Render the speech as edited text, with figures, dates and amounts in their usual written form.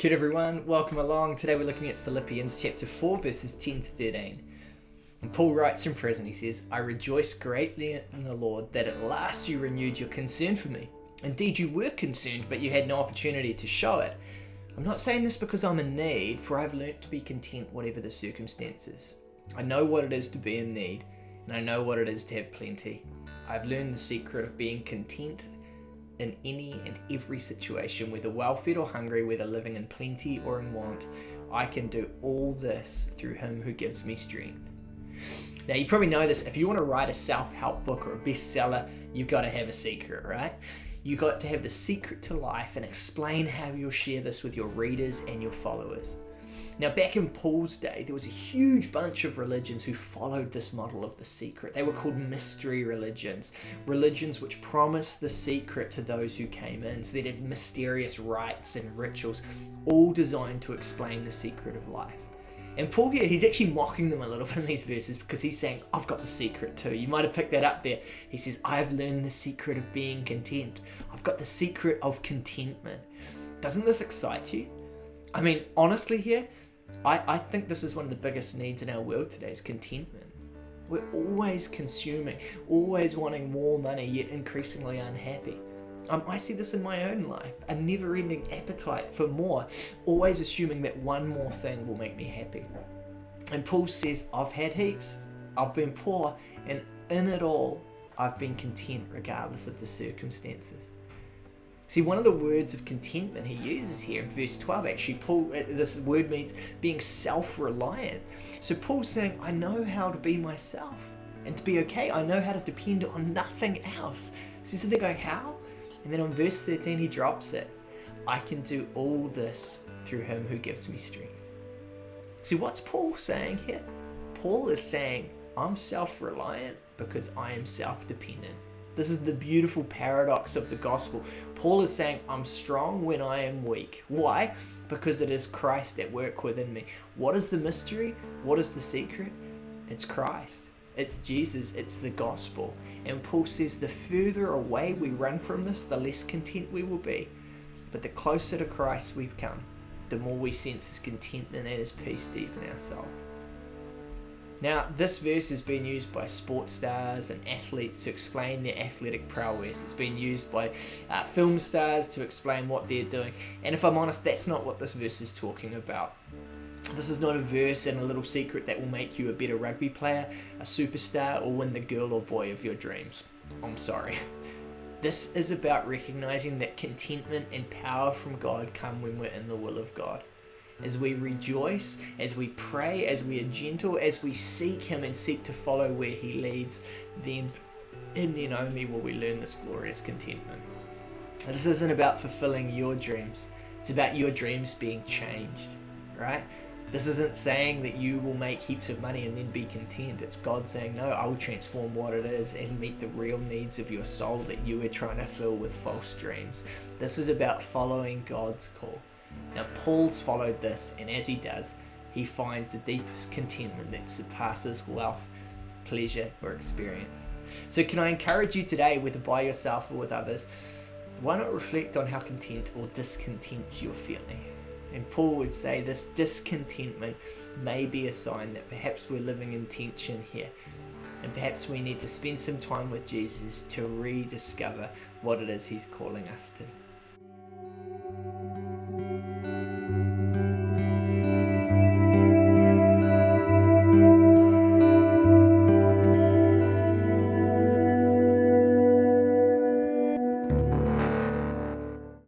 Kia ora everyone, welcome along. Today we're looking at Philippians chapter 4 verses 10 to 13. And Paul writes from prison, he says, I rejoice greatly in the Lord that at last you renewed your concern for me. Indeed you were concerned, but you had no opportunity to show it. I'm not saying this because I'm in need, for I've learnt to be content whatever the circumstances. I know what it is to be in need, and I know what it is to have plenty. I've learned the secret of being content in any and every situation, whether well-fed or hungry, whether living in plenty or in want. I can do all this through him who gives me strength. Now you probably know this, if you want to write a self-help book or a bestseller, you've got to have a secret, right? You've got to have the secret to life and explain how you'll share this with your readers and your followers. Now back in Paul's day, there was a huge bunch of religions who followed this model of the secret. They were called mystery religions, religions which promised the secret to those who came in. So they'd have mysterious rites and rituals, all designed to explain the secret of life. And Paul here, he's actually mocking them a little bit in these verses because he's saying, I've got the secret too. You might have picked that up there. He says, I've learned the secret of being content. I've got the secret of contentment. Doesn't this excite you? I mean, honestly here, I think this is one of the biggest needs in our world today is contentment. We're always consuming, always wanting more money, yet increasingly unhappy. I see this in my own life, a never-ending appetite for more, always assuming that one more thing will make me happy. And Paul says, I've had heaps, I've been poor, and in it all, I've been content regardless of the circumstances. See, one of the words of contentment he uses here in verse 12, actually, this word means being self-reliant. So Paul's saying, I know how to be myself and to be okay. I know how to depend on nothing else. So they're going, how? And then on verse 13, he drops it. I can do all this through him who gives me strength. See, what's Paul saying here? Paul is saying, I'm self-reliant because I am self-dependent. This is the beautiful paradox of the gospel. Paul is saying, I'm strong when I am weak. Why? Because it is Christ at work within me. What is the mystery? What is the secret? It's Christ. It's Jesus. It's the gospel. And Paul says the further away we run from this, the less content we will be. But the closer to Christ we come, the more we sense his contentment and his peace deep in our soul. Now, this verse has been used by sports stars and athletes to explain their athletic prowess. It's been used by film stars to explain what they're doing. And if I'm honest, that's not what this verse is talking about. This is not a verse and a little secret that will make you a better rugby player, a superstar, or win the girl or boy of your dreams. I'm sorry. This is about recognizing that contentment and power from God come when we're in the will of God. As we rejoice, as we pray, as we are gentle, as we seek him and seek to follow where he leads, then and then only will we learn this glorious contentment. This isn't about fulfilling your dreams. It's about your dreams being changed, right? This isn't saying that you will make heaps of money and then be content. It's God saying, no, I will transform what it is and meet the real needs of your soul that you were trying to fill with false dreams. This is about following God's call. Now, Paul's followed this, and as he does, he finds the deepest contentment that surpasses wealth, pleasure, or experience. So can I encourage you today, whether by yourself or with others, why not reflect on how content or discontent you're feeling? And Paul would say this discontentment may be a sign that perhaps we're living in tension here, and perhaps we need to spend some time with Jesus to rediscover what it is he's calling us to.